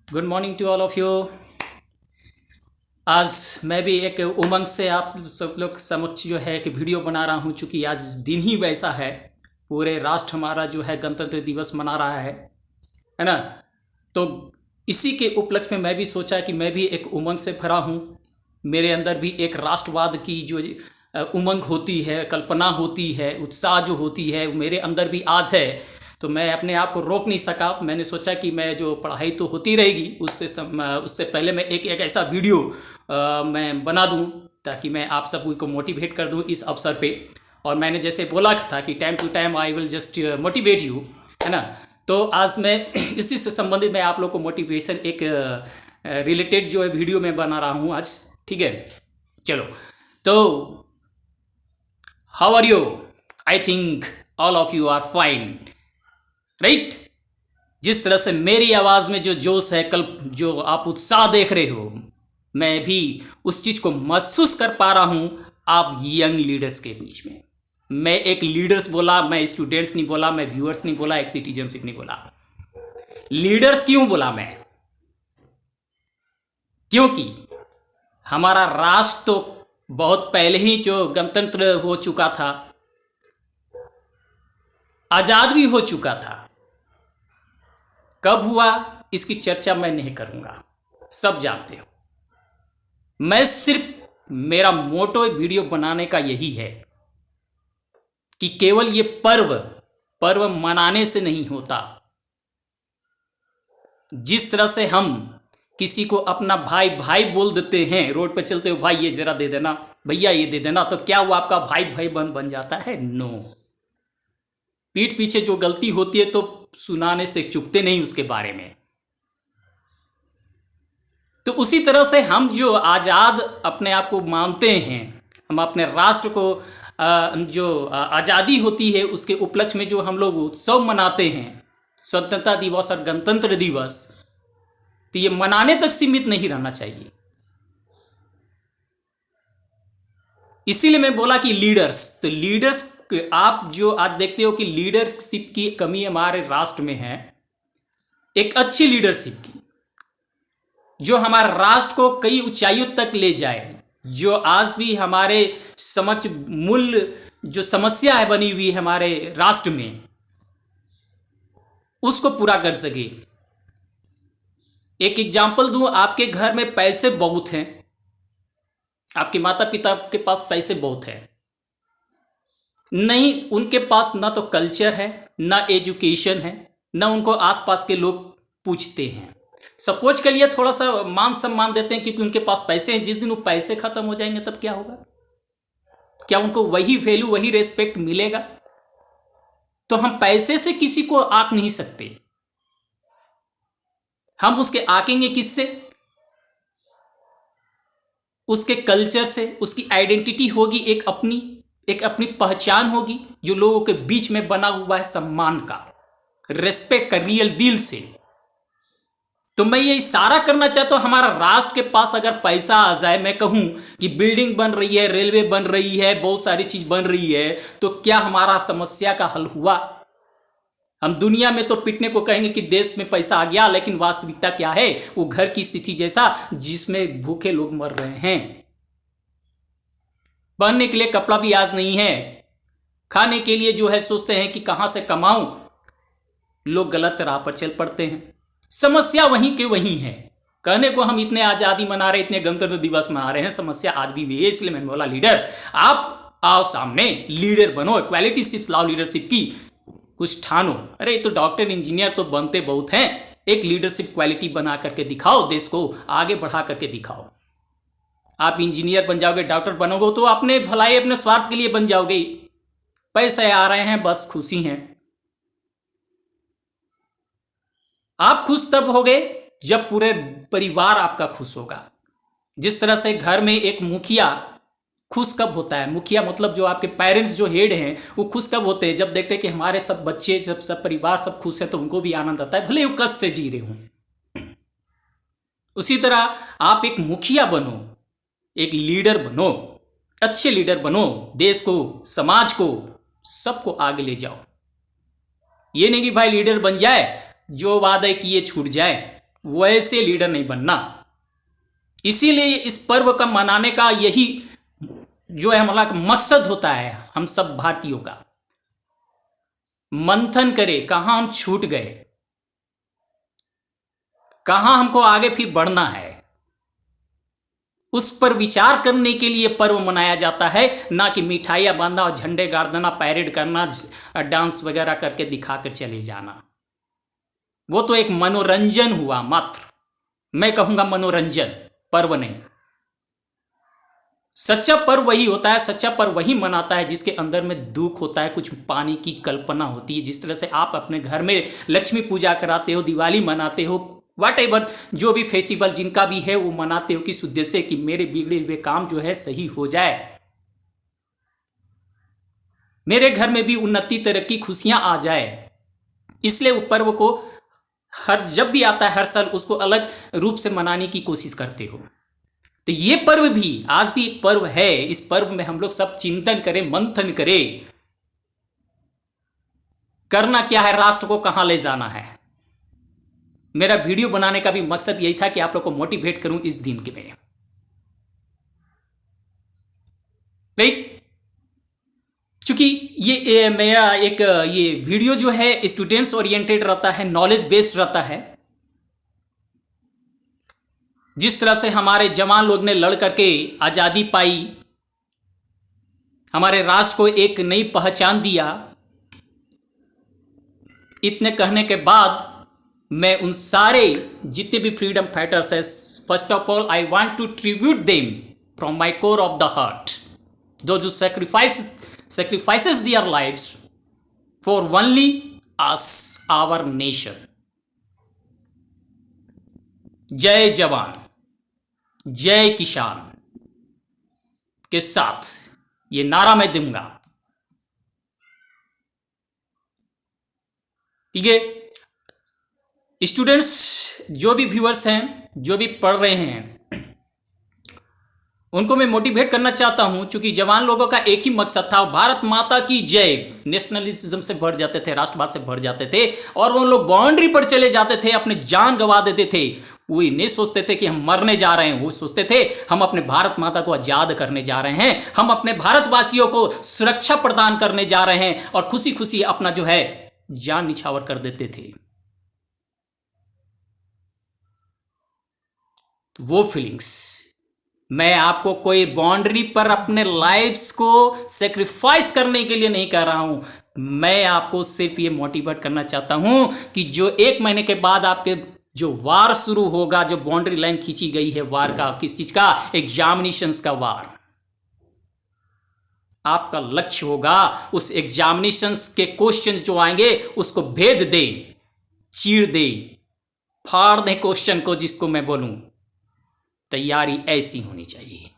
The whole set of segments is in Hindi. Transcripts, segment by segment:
Good morning to all of you. आज मैं भी एक उमंग से आप सब लोग समक्ष जो है कि वीडियो बना रहा हूँ, चूँकि आज दिन ही वैसा है। पूरे राष्ट्र हमारा जो है गणतंत्र दिवस मना रहा है ना। तो इसी के उपलक्ष्य में मैं भी सोचा कि मैं भी एक उमंग से भरा हूँ। मेरे अंदर भी एक राष्ट्रवाद की जो उमंग होती है, कल्पना होती है, उत्साह जो होती है, वो मेरे अंदर भी आज है। तो मैं अपने आप को रोक नहीं सका। मैंने सोचा कि मैं जो पढ़ाई तो होती रहेगी, उससे पहले मैं एक ऐसा वीडियो मैं बना दूं ताकि मैं आप सभी को मोटिवेट कर दूं इस अवसर पे। और मैंने जैसे बोला था कि time to time I will just motivate you, है ना। तो आज मैं इसी से संबंधित मैं आप लोग को मोटिवेशन एक रिलेटेड जो है वीडियो में बना रहा हूँ आज, ठीक है। चलो, तो how are you? I think all of you are fine, right. जिस तरह से मेरी आवाज में जो जोश है, कल जो आप उत्साह देख रहे हो, मैं भी उस चीज को महसूस कर पा रहा हूं आप यंग लीडर्स के बीच में। मैं एक लीडर्स बोला, मैं स्टूडेंट्स नहीं बोला, मैं व्यूअर्स नहीं बोला, एक सिटीजनशिप नहीं बोला। लीडर्स क्यों बोला मैं? क्योंकि हमारा राष्ट्र तो बहुत पहले ही जो गणतंत्र हो चुका था, आजाद भी हो चुका था। कब हुआ इसकी चर्चा मैं नहीं करूंगा, सब जानते हो। मैं सिर्फ, मेरा मोटो वीडियो बनाने का यही है कि केवल ये पर्व मनाने से नहीं होता। जिस तरह से हम किसी को अपना भाई भाई बोल देते हैं, रोड पे चलते हो, भाई ये जरा दे देना, भैया ये दे देना, तो क्या वो आपका भाई भाई बन जाता है? नो। पीठ पीछे जो गलती होती है तो सुनाने से चुकते नहीं उसके बारे में। तो उसी तरह से हम जो आज़ाद अपने आप को मानते हैं, हम अपने राष्ट्र को जो आज़ादी होती है उसके उपलक्ष्य में जो हम लोग उत्सव मनाते हैं, स्वतंत्रता दिवस और गणतंत्र दिवस, तो ये मनाने तक सीमित नहीं रहना चाहिए। इसीलिए मैं बोला कि लीडर्स, तो लीडर्स आप जो आज देखते हो कि लीडरशिप की कमी हमारे राष्ट्र में है। एक अच्छी लीडरशिप की जो हमारे राष्ट्र को कई ऊंचाइयों तक ले जाए, जो आज भी हमारे समक्ष मूल जो समस्या है बनी हुई है हमारे राष्ट्र में, उसको पूरा कर सके। एक एग्जाम्पल दूं, आपके घर में पैसे बहुत हैं, आपके माता पिता के पास पैसे बहुत है, नहीं उनके पास ना तो कल्चर है, ना एजुकेशन है, ना उनको आसपास के लोग पूछते हैं। सपोज के लिए थोड़ा सा मान सम्मान देते हैं क्योंकि उनके पास पैसे हैं। जिस दिन वो पैसे खत्म हो जाएंगे तब क्या होगा? क्या उनको वही वैल्यू, वही रेस्पेक्ट मिलेगा? तो हम पैसे से किसी को आंक नहीं सकते। हम उसके आंकेंगे किससे? उसके कल्चर से। उसकी आइडेंटिटी होगी, एक अपनी पहचान होगी जो लोगों के बीच में बना हुआ है, सम्मान का, रेस्पेक्ट का, रियल दिल से। तो मैं ये इशारा करना चाहता हूं, हमारा राष्ट्र के पास अगर पैसा आ जाए, मैं कहूं कि बिल्डिंग बन रही है, रेलवे बन रही है, बहुत सारी चीज बन रही है, तो क्या हमारा समस्या का हल हुआ? हम दुनिया में तो पिटने को कहेंगे कि देश में पैसा आ गया, लेकिन वास्तविकता क्या है? वो घर की स्थिति जैसा जिसमें भूखे लोग मर रहे हैं। पहनने के लिए कपड़ा भी आज नहीं है, खाने के लिए जो है सोचते हैं कि कहां से कमाऊं, लोग गलत राह पर चल पड़ते हैं। समस्या वहीं के वहीं है। कहने को हम इतने आजादी मना रहे, इतने गणतंत्र दिवस मना रहे हैं, समस्या आज भी है। इसलिए मैंने बोला लीडर आप आओ सामने, लीडर बनो, क्वालिटी सिर्फ लाओ, लीडरशिप की कुछ ठानो। अरे तो डॉक्टर इंजीनियर तो बनते बहुत हैं, एक लीडरशिप क्वालिटी बना करके दिखाओ, देश को आगे बढ़ा करके दिखाओ। आप इंजीनियर बन जाओगे, डॉक्टर बनोगे तो अपने भलाई, अपने स्वार्थ के लिए बन जाओगे। पैसे आ रहे हैं, बस खुशी हैं। आप खुश तब होगे जब पूरे परिवार आपका खुश होगा। जिस तरह से घर में एक मुखिया खुश कब होता है? मुखिया मतलब जो आपके पेरेंट्स, जो हेड हैं, वो खुश कब होते हैं? जब देखते हैं कि हमारे सब बच्चे, सब परिवार सब खुश है, तो उनको भी आनंद आता है, भले वो कष्ट से जी रहे हों। उसी तरह आप एक मुखिया बनो, एक लीडर बनो, अच्छे लीडर बनो, देश को, समाज को, सबको आगे ले जाओ। ये नहीं कि भाई लीडर बन जाए, जो वादे किए छूट जाए, वैसे लीडर नहीं बनना। इसीलिए इस पर्व का मनाने का यही जो है हमारा मकसद होता है, हम सब भारतीयों का। मंथन करें कहां हम छूट गए, कहां हमको आगे फिर बढ़ना है, उस पर विचार करने के लिए पर्व मनाया जाता है, ना कि मिठाइयां बांधना और झंडे गाड़ देना, पैरेड करना, डांस वगैरह करके दिखाकर चले जाना। वो तो एक मनोरंजन हुआ मात्र, मैं कहूंगा मनोरंजन, पर्व नहीं। सच्चा पर्व वही होता है, सच्चा पर्व वही मनाता है जिसके अंदर में दुख होता है, कुछ पाने की कल्पना होती है। जिस तरह से आप अपने घर में लक्ष्मी पूजा कराते हो, दिवाली मनाते हो, व्हाटएवर जो भी फेस्टिवल जिनका भी है वो मनाते हो किस उद्देश्य से, कि मेरे बिगड़े हुए काम जो है सही हो जाए, मेरे घर में भी उन्नति तरक्की खुशियां आ जाए। इसलिए वो पर्व को हर जब भी आता है हर साल उसको अलग रूप से मनाने की कोशिश करते हो। तो ये पर्व भी आज भी एक पर्व है। इस पर्व में हम लोग सब चिंतन करें, मंथन करें, करना क्या है, राष्ट्र को कहां ले जाना है। मेरा वीडियो बनाने का भी मकसद यही था कि आप लोग को मोटिवेट करूं इस दिन के में, राइट। क्योंकि ये मेरा एक ये वीडियो जो है स्टूडेंट्स ओरिएंटेड रहता है, नॉलेज बेस्ड रहता है। जिस तरह से हमारे जवान लोग ने लड़ करके आजादी पाई, हमारे राष्ट्र को एक नई पहचान दिया, इतने कहने के बाद मैं उन सारे जितने भी फ्रीडम फाइटर्स हैं, first of all I want to tribute them from my core of the heart, जो sacrifices their lives for only us, our nation. जय जवान जय किसान के साथ ये नारा मैं दूंगा। ठीक है स्टूडेंट्स, जो भी व्यूअर्स हैं, जो भी पढ़ रहे हैं, उनको मैं मोटिवेट करना चाहता हूं। क्योंकि जवान लोगों का एक ही मकसद था, भारत माता की जय। नेशनलिज्म से भर जाते थे, राष्ट्रवाद से भर जाते थे, और वो लोग बाउंड्री पर चले जाते थे, अपने जान गंवा देते थे। वो नहीं सोचते थे कि हम मरने जा रहे हैं, वो सोचते थे हम अपने भारत माता को आजाद करने जा रहे हैं, हम अपने भारतवासियों को सुरक्षा प्रदान करने जा रहे हैं, और खुशी खुशी अपना जो है जान निछावर कर देते थे। तो वो फीलिंग्स मैं आपको कोई बाउंड्री पर अपने लाइफ्स को सेक्रीफाइस करने के लिए नहीं कर रहा हूं। मैं आपको सिर्फ ये मोटिवेट करना चाहता हूं कि जो 1 महीने के बाद आपके जो वार शुरू होगा, जो बाउंड्री लाइन खींची गई है वार का, किस चीज का, एग्जामिनेशंस का वार, आपका लक्ष्य होगा उस एग्जामिनेशंस के क्वेश्चन जो आएंगे उसको भेद दे, चीर दे, फाड़ दे क्वेश्चन को, जिसको मैं बोलूं तैयारी ऐसी होनी चाहिए।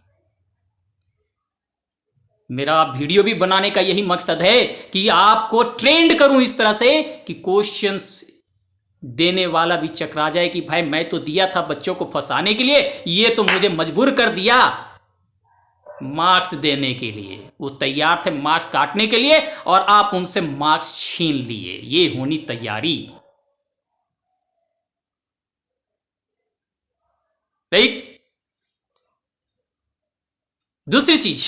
मेरा वीडियो भी बनाने का यही मकसद है कि आपको ट्रेंड करूं इस तरह से कि क्वेश्चंस देने वाला भी चकरा जाए कि भाई मैं तो दिया था बच्चों को फंसाने के लिए, ये तो मुझे मजबूर कर दिया मार्क्स देने के लिए। वो तैयार थे मार्क्स काटने के लिए और आप उनसे मार्क्स छीन लिए। ये होनी तैयारी, राइट। दूसरी चीज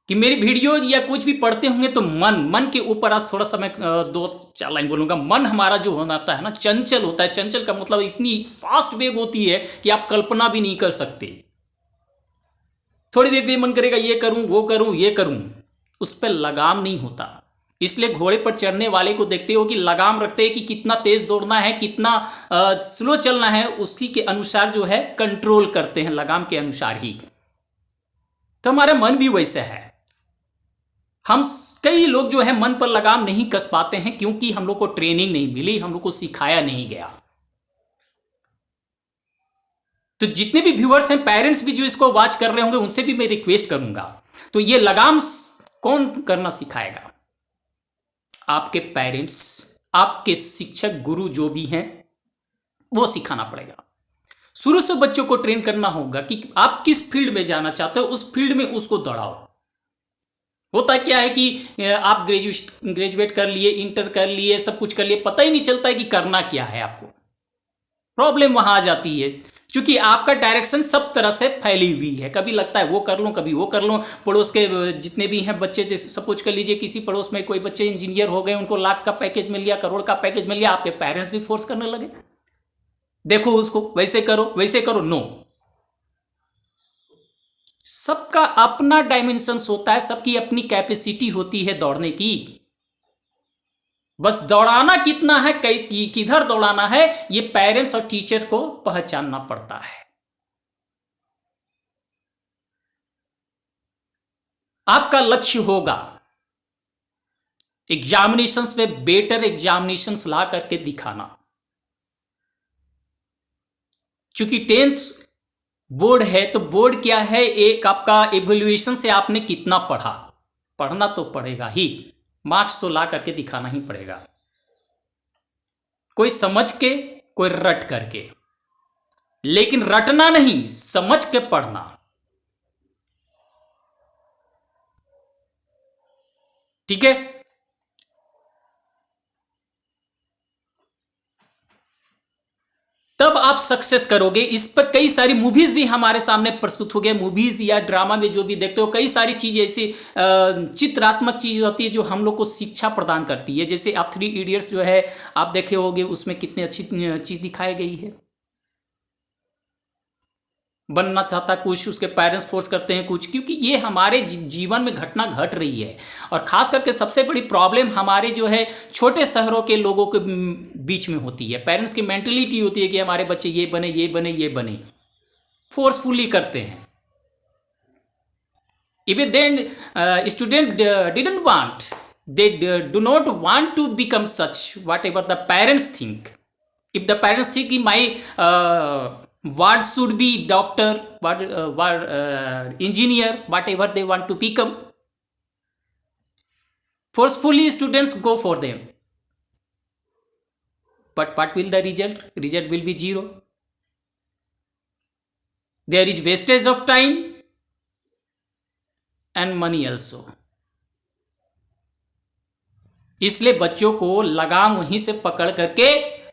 कि मेरी वीडियो या कुछ भी पढ़ते होंगे तो मन के ऊपर आज थोड़ा सा मैं 2-4 लाइन बोलूंगा। मन हमारा जो होता है ना, चंचल होता है। चंचल का मतलब इतनी फास्ट वेग होती है कि आप कल्पना भी नहीं कर सकते। थोड़ी देर में मन करेगा ये करूं, वो करूं, ये करूं, उस पर लगाम नहीं होता। इसलिए घोड़े पर चढ़ने वाले को देखते हो कि लगाम रखते हैं कि कितना तेज दौड़ना है, कितना स्लो चलना है, उसी के अनुसार जो है कंट्रोल करते हैं, लगाम के अनुसार ही। तो हमारा मन भी वैसे है। हम कई लोग जो है मन पर लगाम नहीं कस पाते हैं क्योंकि हम लोग को ट्रेनिंग नहीं मिली, हम लोग को सिखाया नहीं गया। तो जितने भी व्यूअर्स हैं, पेरेंट्स भी जो इसको वॉच कर रहे होंगे, उनसे भी मैं रिक्वेस्ट करूंगा, तो ये लगाम कौन करना सिखाएगा? आपके पेरेंट्स, आपके शिक्षक, गुरु जो भी हैं, वो सिखाना पड़ेगा। शुरू से बच्चों को ट्रेन करना होगा कि आप किस फील्ड में जाना चाहते हो, उस फील्ड में उसको दौड़ाओ। होता क्या है कि आप ग्रेजुएट कर लिए, इंटर कर लिए, सब कुछ कर लिए, पता ही नहीं चलता है कि करना क्या है आपको। प्रॉब्लम वहां आ जाती है, क्योंकि आपका डायरेक्शन सब तरह से फैली हुई है। कभी लगता है वो कर लूँ, कभी वो कर लूँ। पड़ोस के जितने भी हैं बच्चे, जैसे सपोज कर लीजिए किसी पड़ोस में कोई बच्चे इंजीनियर हो गए, उनको लाख का पैकेज मिल गया, करोड़ का पैकेज मिल गया, आपके पेरेंट्स भी फोर्स करने लगे, देखो उसको वैसे करो वैसे करो। नो, सबका अपना डायमेंशंस होता है, सबकी अपनी कैपेसिटी होती है दौड़ने की। बस दौड़ाना कितना है, किधर दौड़ाना है, ये पेरेंट्स और टीचर को पहचानना पड़ता है। आपका लक्ष्य होगा एग्जामिनेशंस में बेटर एग्जामिनेशंस ला करके दिखाना, क्योंकि 10th बोर्ड है तो बोर्ड क्या है, एक आपका इवैल्यूएशन से आपने कितना पढ़ा, पढ़ना तो पड़ेगा ही, मार्क्स तो ला करके दिखाना ही पड़ेगा, कोई समझ के कोई रट करके, लेकिन रटना नहीं, समझ के पढ़ना। ठीक है, तब आप सक्सेस करोगे। इस पर कई सारी मूवीज भी हमारे सामने प्रस्तुत हो गए, मूवीज या ड्रामा में जो भी देखते हो, कई सारी चीजें ऐसी चित्रात्मक चीज होती है जो हम लोग को शिक्षा प्रदान करती है। जैसे आप 3 इडियट्स जो है आप देखे होंगे, उसमें कितनी अच्छी चीज दिखाई गई है। बनना चाहता कुछ, उसके पेरेंट्स फोर्स करते हैं कुछ, क्योंकि ये हमारे जीवन में घटना घट रही है। और खास करके सबसे बड़ी प्रॉब्लम हमारे जो है छोटे शहरों के लोगों के बीच में होती है। पेरेंट्स की मेंटलिटी होती है कि हमारे बच्चे ये बने ये बने ये बने, फोर्सफुली करते हैं। Even then student didn't want, they do not want to become such whatever the parents think. If the parents think my what should be doctor, what engineer, whatever they want to become, forcefully students go for them, but what will the result will be zero. There is wastage of time and money also. इसलिए बच्चों को लगाम वहीं से पकड़ करके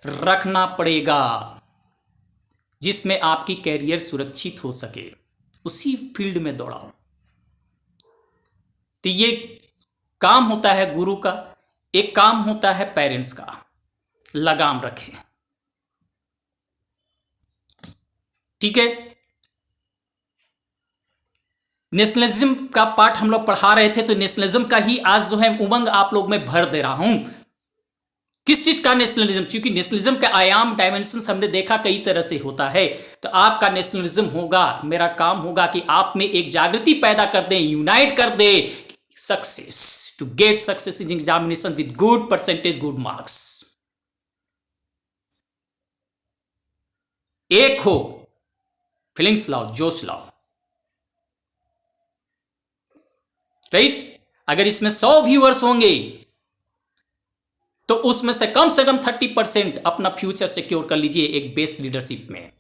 रखना पड़ेगा जिसमें आपकी कैरियर सुरक्षित हो सके, उसी फील्ड में दौड़ाओ। तो ये काम होता है गुरु का, एक काम होता है पेरेंट्स का, लगाम रखें। ठीक है, नेशनलिज्म का पाठ हम लोग पढ़ा रहे थे, तो नेशनलिज्म का ही आज जो है उमंग आप लोग में भर दे रहा हूं। किस चीज का नेशनलिज्म, क्योंकि नेशनलिज्म का आयाम डायमेंशन हमने देखा कई तरह से होता है। तो आपका नेशनलिज्म होगा, मेरा काम होगा कि आप में एक जागृति पैदा कर दें, यूनाइट कर दे, success, to get success in examination with good percentage, good marks. एक हो, फीलिंग्स लाओ, जोश लाओ, राइट। अगर इसमें 100 व्यूअर्स होंगे तो उसमें से कम 30% अपना फ्यूचर सिक्योर कर लीजिए एक बेस्ट लीडरशिप में।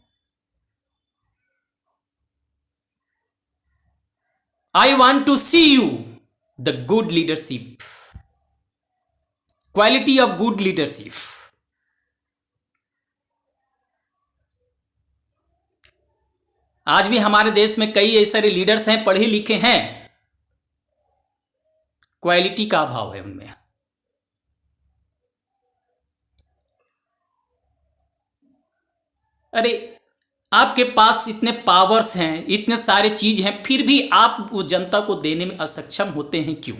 I want to see you the good leadership, quality of good leadership. आज भी हमारे देश में कई ऐसे लीडर्स हैं, पढ़े लिखे हैं, क्वालिटी का अभाव है उनमें। अरे आपके पास इतने पावर्स हैं, इतने सारे चीज हैं, फिर भी आप वो जनता को देने में असक्षम होते हैं, क्यों?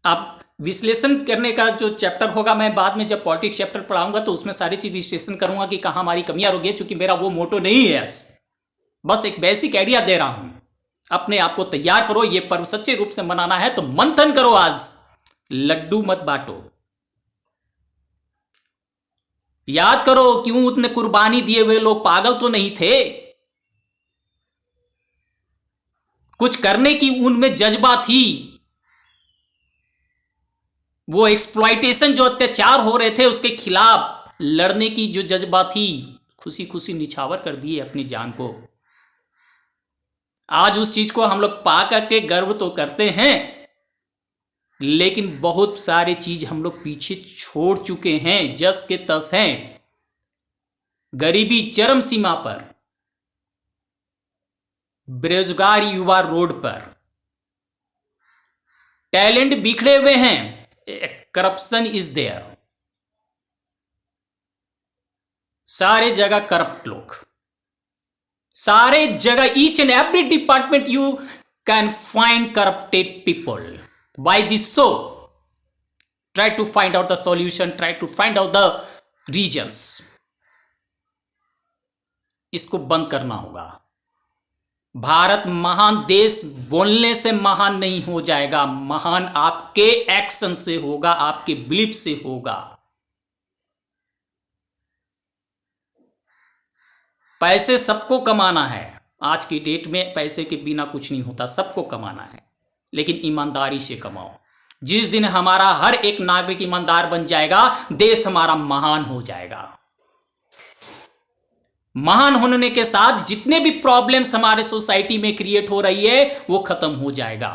आप विश्लेषण करने का जो चैप्टर होगा, मैं बाद में जब पॉलिटिक्स चैप्टर पढ़ाऊंगा तो उसमें सारी चीज विश्लेषण करूंगा कि कहां हमारी कमियां होगी, क्योंकि मेरा वो मोटो नहीं है। बस एक बेसिक आइडिया दे रहा हूं, अपने आप को तैयार करो। ये पर्व सच्चे रूप से मनाना है तो मंथन करो, आज लड्डू मत बांटो। याद करो क्यों उतने कुर्बानी दिए हुए लोग पागल तो नहीं थे, कुछ करने की उनमें जज्बा थी। वो एक्सप्लॉइटेशन जो अत्याचार हो रहे थे उसके खिलाफ लड़ने की जो जज्बा थी, खुशी खुशी निछावर कर दिए अपनी जान को। आज उस चीज को हम लोग पा करके गर्व तो करते हैं, लेकिन बहुत सारे चीज हम लोग पीछे छोड़ चुके हैं, जस के तस हैं। गरीबी चरम सीमा पर, बेरोजगार युवा रोड पर, टैलेंट बिखरे हुए हैं, करप्शन इज देयर, सारे जगह करप्ट लोग, सारे जगह, each and every department you can find corrupted people. By this show try to find out the solution, try to find out the reasons. इसको बंद करना होगा। भारत महान देश बोलने से महान नहीं हो जाएगा, महान आपके एक्शन से होगा, आपके बिलीफ से होगा। पैसे सबको कमाना है, आज की डेट में पैसे के बिना कुछ नहीं होता, सबको कमाना है, लेकिन ईमानदारी से कमाओ। जिस दिन हमारा हर एक नागरिक ईमानदार बन जाएगा, देश हमारा महान हो जाएगा। महान होने के साथ जितने भी प्रॉब्लम्स हमारे सोसाइटी में क्रिएट हो रही है वो खत्म हो जाएगा।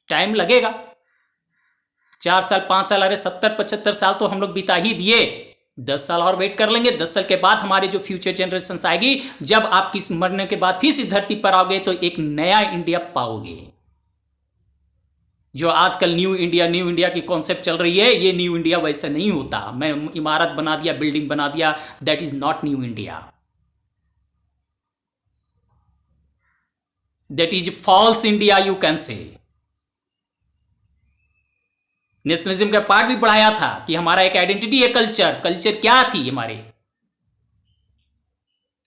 टाइम लगेगा, 4 साल 5 साल, अरे 70-75 साल तो हम लोग बिता ही दिए, 10 साल और वेट कर लेंगे। 10 साल के बाद हमारे जो फ्यूचर जनरेशन आएगी, जब आप किस मरने के बाद फिर इस धरती पर आओगे तो एक नया इंडिया पाओगे। जो आजकल न्यू इंडिया की कॉन्सेप्ट चल रही है, ये न्यू इंडिया वैसा नहीं होता। मैं इमारत बना दिया, बिल्डिंग बना दिया, that is not new India, that is false India you can say. Nationalism का पार्ट भी बढ़ाया था कि हमारा एक आइडेंटिटी है, कल्चर क्या थी हमारे।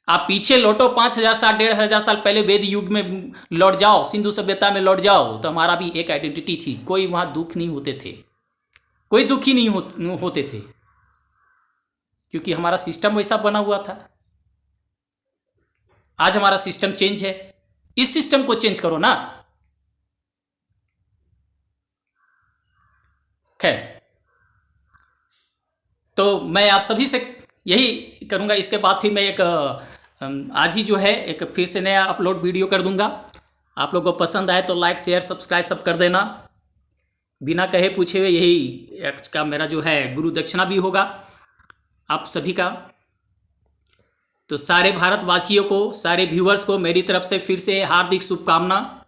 आप पीछे लौटो 5000 साल 1500 साल पहले, वेद युग में लौट जाओ, सिंधु सभ्यता में लौट जाओ, तो हमारा भी एक आइडेंटिटी थी। कोई वहां दुख नहीं होते थे, कोई दुखी नहीं होते थे, क्योंकि हमारा सिस्टम वैसा बना हुआ था। आज हमारा सिस्टम चेंज है, इस सिस्टम को चेंज करो ना। खैर, तो मैं आप सभी से यही करूंगा। इसके बाद फिर मैं एक आज ही जो है एक फिर से नया अपलोड वीडियो कर दूंगा। आप लोगों को पसंद आए तो लाइक शेयर सब्सक्राइब सब कर देना। बिना कहे पूछे हुए यही का मेरा जो है गुरु दक्षिणा भी होगा आप सभी का। तो सारे भारतवासियों को, सारे व्यूअर्स को मेरी तरफ से फिर से हार्दिक शुभकामना।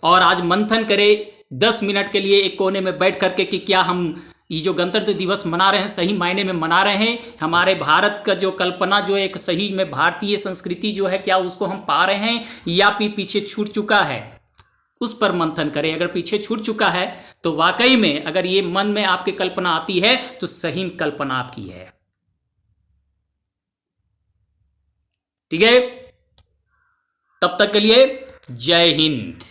और आज मंथन करें 10 मिनट के लिए एक कोने में बैठ करके कि क्या हम ये जो गणतंत्र दिवस मना रहे हैं सही मायने में मना रहे हैं, हमारे भारत का जो कल्पना जो एक सही में भारतीय संस्कृति जो है क्या उसको हम पा रहे हैं या फिर पीछे छूट चुका है, उस पर मंथन करें। अगर पीछे छूट चुका है तो वाकई में अगर ये मन में आपकी कल्पना आती है तो सही कल्पना आपकी है। ठीक है, तब तक के लिए जय हिंद।